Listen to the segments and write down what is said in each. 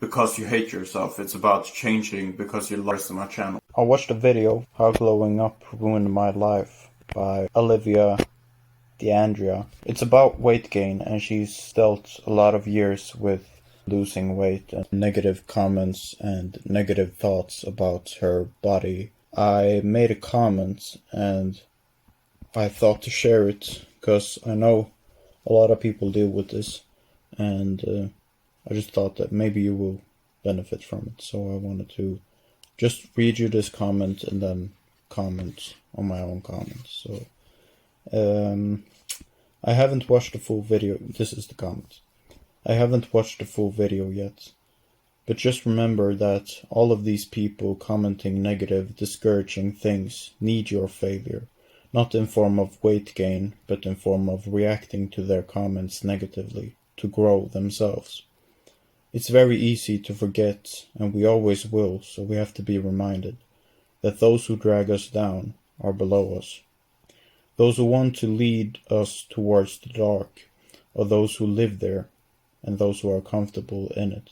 because you hate yourself. It's about changing because you lost my channel. I watched a video, How Glowing Up Ruined My Life, by Alivia D'Andrea. It's about weight gain, and she's dealt a lot of years with losing weight and negative comments and negative thoughts about her body. I made a comment and I thought to share it because I know a lot of people deal with this, and I just thought that maybe you will benefit from it. So I wanted to just read you this comment and then comment on my own comments. So I haven't watched the full video. This is the comment. I haven't watched the full video yet, but just remember that all of these people commenting negative, discouraging things need your failure, not in form of weight gain, but in form of reacting to their comments negatively to grow themselves. It's very easy to forget, and we always will, so we have to be reminded that those who drag us down are below us. Those who want to lead us towards the dark are those who live there and those who are comfortable in it.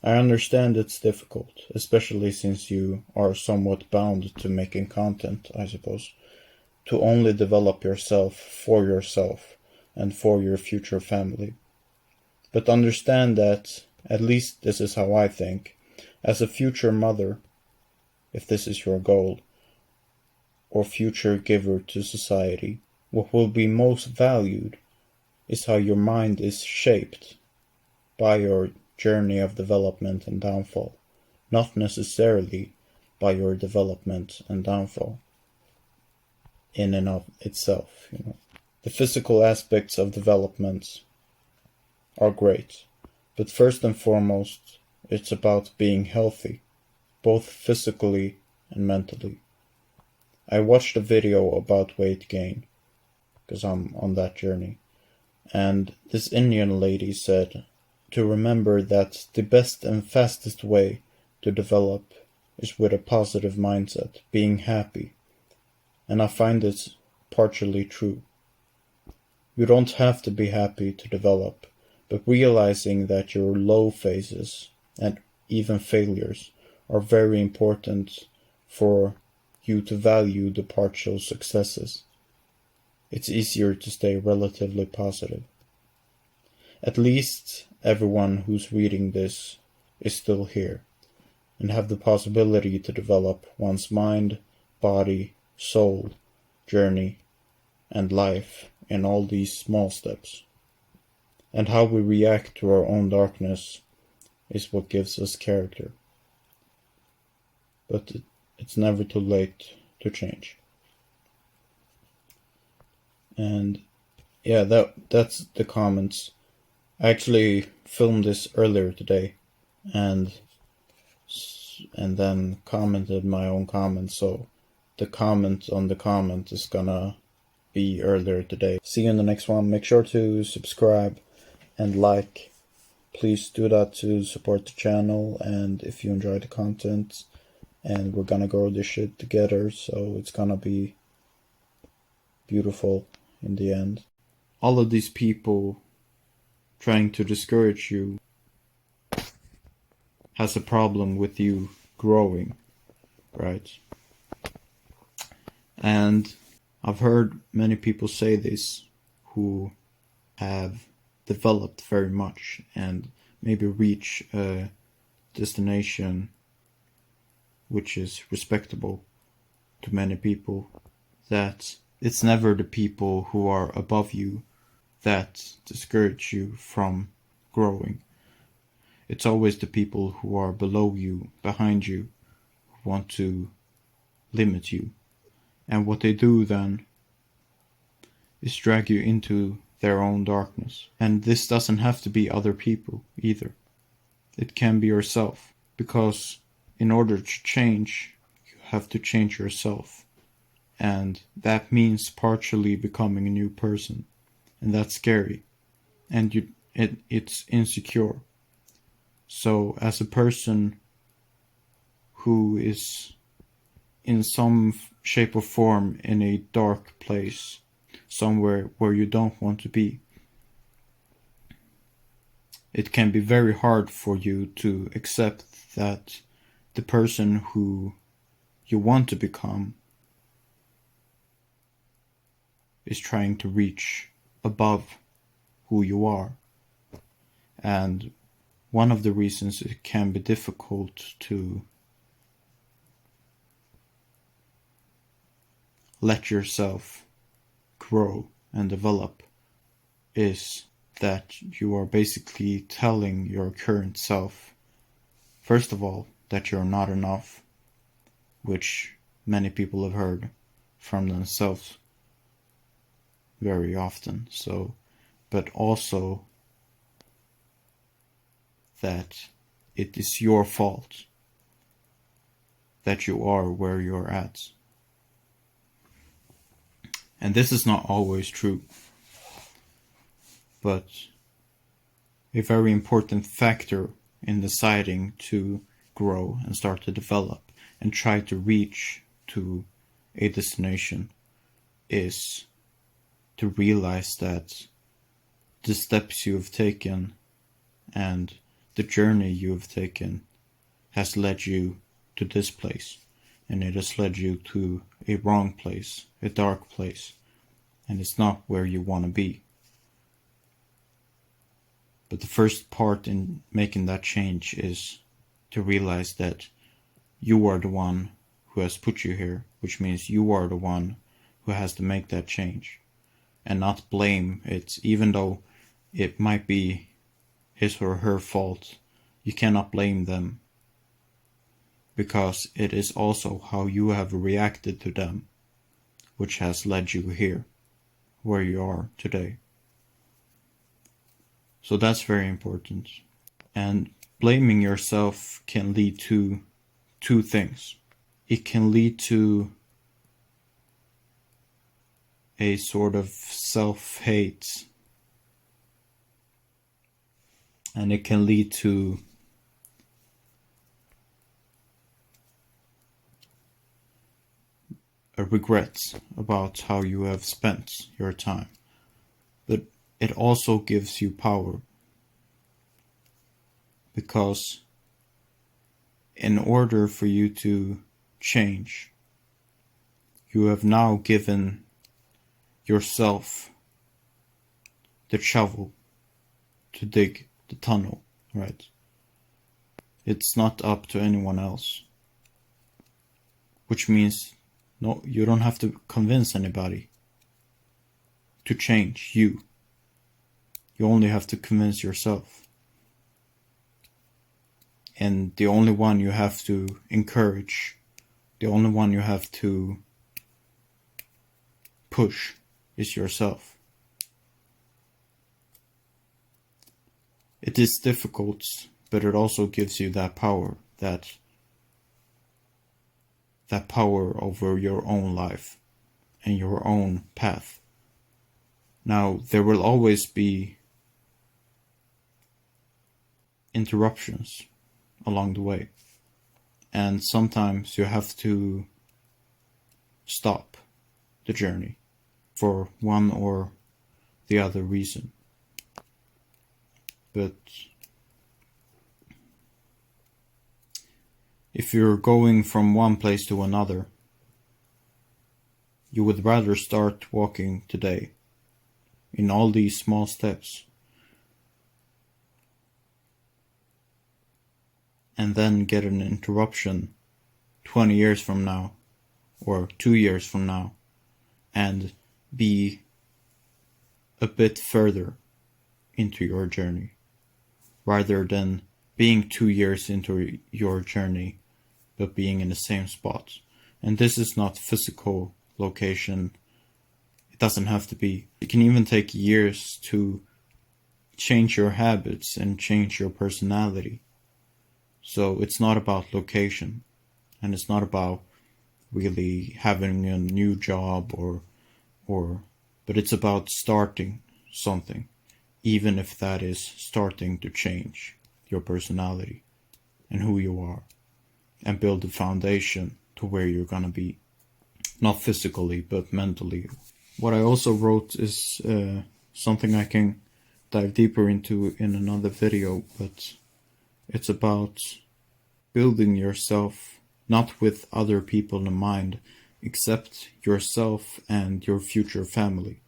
I understand it's difficult, especially since you are somewhat bound to making content, I suppose, to only develop yourself and for your future family. But understand that, at least this is how I think, as a future mother, if this is your goal, or future giver to society, what will be most valued is how your mind is shaped by your journey of development and downfall, not necessarily by your development and downfall in and of itself. The physical aspects of development are great, but first and foremost, it's about being healthy, both physically and mentally. I watched a video about weight gain, because I'm on that journey, and this Indian lady said to remember that the best and fastest way to develop is with a positive mindset, being happy, and I find it partially true. You don't have to be happy to develop, but realizing that your low phases and even failures are very important for you to value the partial successes. It's easier to stay relatively positive. At least everyone who's reading this is still here and have the possibility to develop one's mind, body, soul, journey, and life in all these small steps. And how we react to our own darkness is what gives us character. But it's never too late to change. And yeah, that's the comments. I actually filmed this earlier today and then commented my own comments, so the comment on the comment is gonna be earlier today. See you in the next one. Make sure to subscribe and like. Please do that to support the channel, and if you enjoy the content, and we're gonna grow this shit together, so it's gonna be beautiful in the end. All of these people trying to discourage you has a problem with you growing, right? And I've heard many people say this who have developed very much and maybe reach a destination which is respectable to many people, that it's never the people who are above you that discourage you from growing. It's always the people who are below you, behind you, who want to limit you. And what they do then is drag you into their own darkness. And this doesn't have to be other people either. It can be yourself, because in order to change, you have to change yourself. And that means partially becoming a new person. And that's scary. And it's insecure. So as a person who is in some shape or form in a dark place, somewhere where you don't want to be, it can be very hard for you to accept that the person who you want to become is trying to reach above who you are. And one of the reasons it can be difficult to let yourself grow and develop is that you are basically telling your current self, first of all, that you're not enough, which many people have heard from themselves very often. But also that it is your fault that you are where you're at. And this is not always true, but a very important factor in deciding to grow and start to develop and try to reach to a destination is to realize that the steps you have taken and the journey you have taken has led you to this place, and it has led you to a wrong place, a dark place, and it's not where you want to be. But the first part in making that change is to realize that you are the one who has put you here, which means you are the one who has to make that change, and not blame it, even though it might be his or her fault. You cannot blame them, because it is also how you have reacted to them which has led you here, where you are today. So that's very important. And blaming yourself can lead to two things. It can lead to a sort of self-hate, and it can lead to a regret about how you have spent your time. But it also gives you power, because in order for you to change, you have now given yourself the shovel to dig the tunnel, right? It's not up to anyone else, which means no, you don't have to convince anybody to change you. You only have to convince yourself. And the only one you have to encourage, the only one you have to push is yourself. It is difficult, but it also gives you that power, that power over your own life and your own path. Now, there will always be interruptions along the way, and sometimes you have to stop the journey for one or the other reason. But if you're going from one place to another, you would rather start walking today in all these small steps, and then get an interruption 20 years from now or 2 years from now and be a bit further into your journey, rather than being 2 years into your journey but being in the same spot. And this is not physical location. It doesn't have to be. It can even take years to change your habits and change your personality. So it's not about location, and it's not about really having a new job but it's about starting something, even if that is starting to change your personality and who you are, and build a foundation to where you're gonna be, not physically but mentally. What I also wrote is something I can dive deeper into in another video, but it's about building yourself not with other people in mind, except yourself and your future family.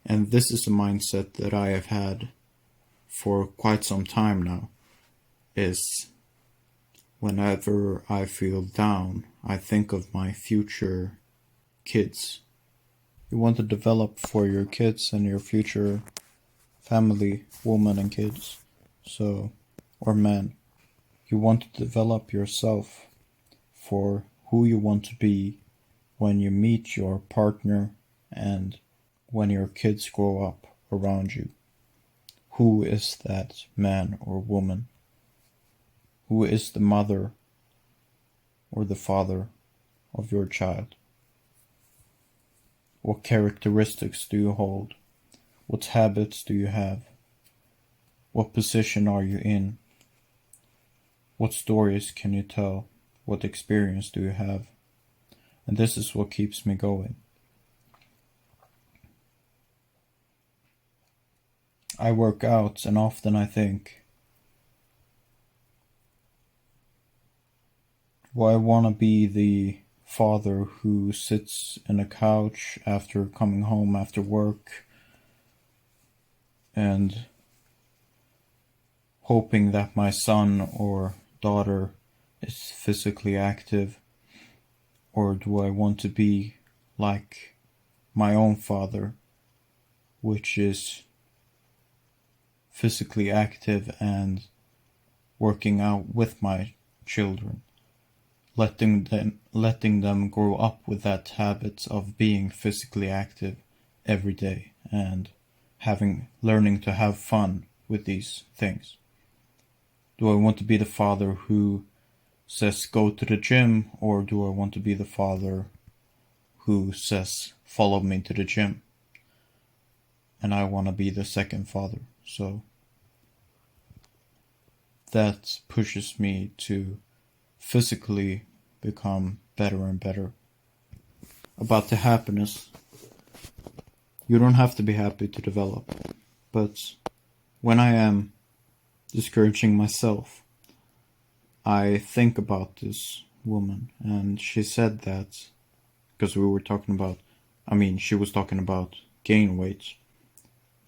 And this is a mindset that I have had for quite some time now, is whenever I feel down, I think of my future kids. You want to develop for your kids and your future family, woman and kids, or men. You want to develop yourself for who you want to be when you meet your partner and when your kids grow up around you. Who is that man or woman? Who is the mother or the father of your child? What characteristics do you hold? What habits do you have? What position are you in? What stories can you tell? What experience do you have? And this is what keeps me going. I work out, and often I think, do I want to be the father who sits in a couch after coming home after work and hoping that my son or daughter is physically active? Or do I want to be like my own father, which is physically active and working out with my children, letting them grow up with that habit of being physically active every day and learning to have fun with these things? Do I want to be the father who says go to the gym, or do I want to be the father who says follow me to the gym? And I want to be the second father. So that pushes me to physically become better and better. About the happiness, you don't have to be happy to develop, but when I am discouraging myself, I think about this woman, and she said that, because we were talking about, she was talking about gaining weight,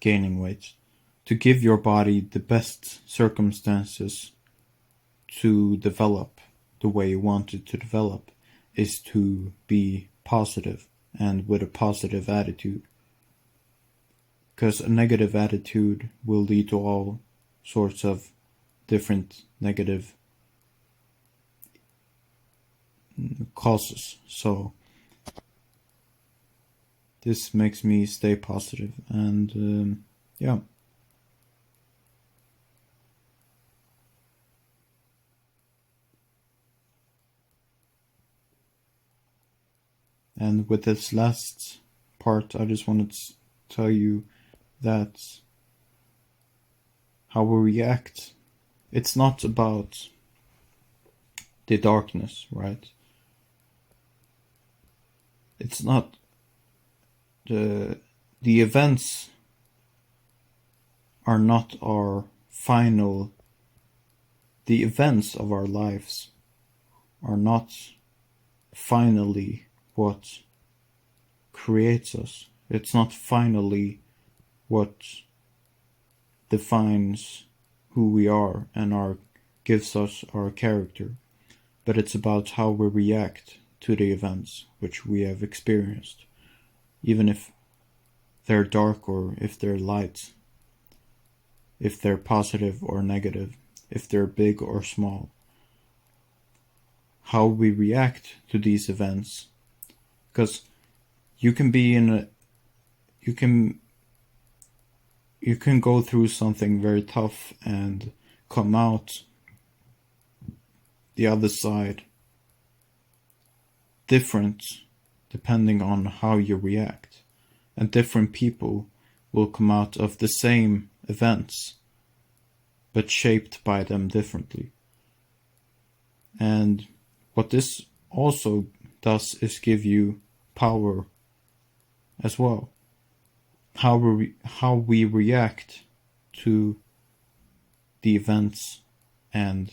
to give your body the best circumstances to develop the way you want it to develop is to be positive and with a positive attitude. Because a negative attitude will lead to all sorts of different negative causes. So this makes me stay positive, and yeah. And with this last part, I just wanted to tell you that how we react, it's not about the darkness, right? It's not the events are not our final. The events of our lives are not finally what creates us. It's not finally what defines who we are and gives us our character, but it's about how we react to the events which we have experienced, even if they're dark or if they're light, if they're positive or negative, if they're big or small. How we react to these events, because you can go through something very tough and come out the other side different depending on how you react. And different people will come out of the same events, but shaped by them differently. And what this also does is give you power as well. How we react to the events and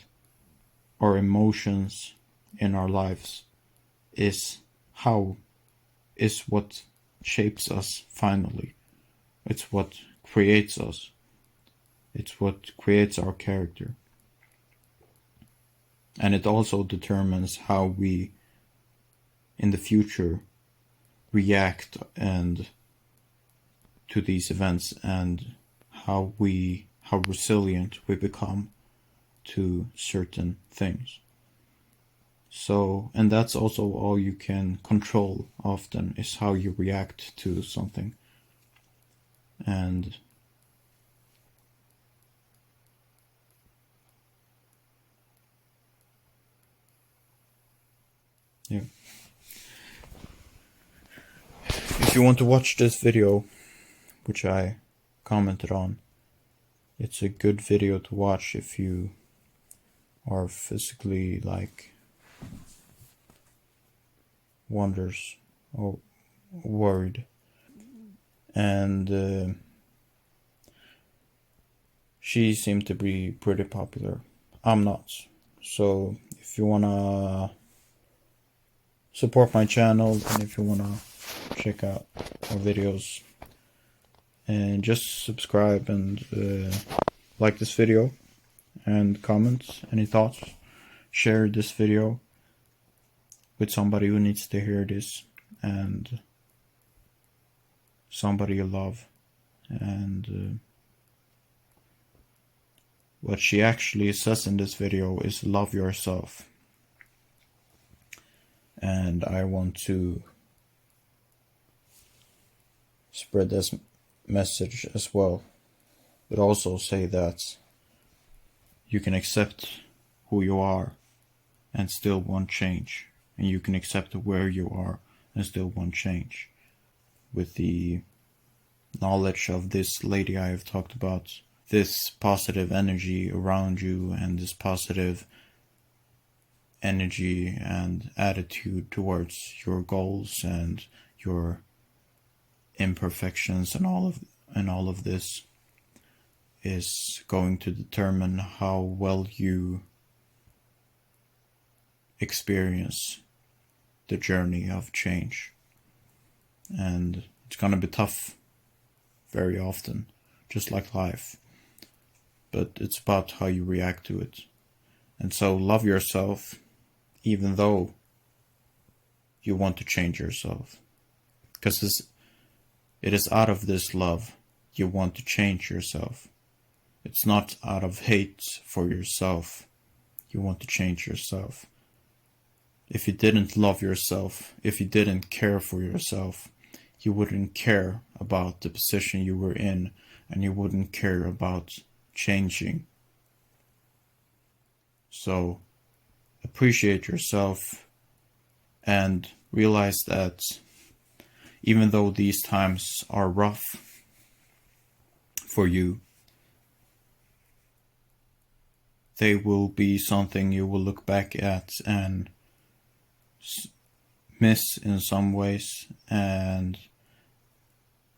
our emotions in our lives is what shapes us finally. It's what creates us. It's what creates our character. And it also determines how we, in the future, react and to these events, and how resilient we become to certain things. So, and that's also all you can control often, is how you react to something. And yeah. If you want to watch this video, which I commented on, it's a good video to watch if you are physically wonders or worried. And she seemed to be pretty popular. I'm not. So if you wanna support my channel, and if you wanna check out more videos, and just subscribe and like this video and comment any thoughts. Share this video with somebody who needs to hear this, and somebody you love. And what she actually says in this video is love yourself. And I want to spread this message as well, but also say that you can accept who you are and still want change, and you can accept where you are and still want change. With the knowledge of this lady I have talked about, this positive energy around you, and this positive energy and attitude towards your goals and your imperfections, and all of this is going to determine how well you experience the journey of change. And it's gonna be tough very often, just like life, but it's about how you react to it. And so love yourself, even though you want to change yourself, because it is out of this love you want to change yourself. It's not out of hate for yourself you want to change yourself. If you didn't love yourself, if you didn't care for yourself, you wouldn't care about the position you were in, and you wouldn't care about changing. So appreciate yourself and realize that even though these times are rough for you, they will be something you will look back at and miss in some ways, and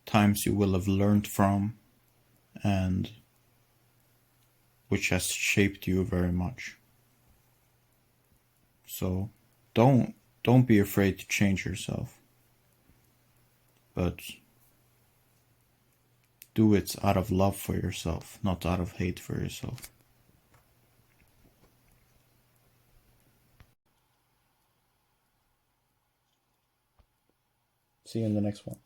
times you will have learned from, and which has shaped you very much. So don't be afraid to change yourself, but do it out of love for yourself, not out of hate for yourself. See you in the next one.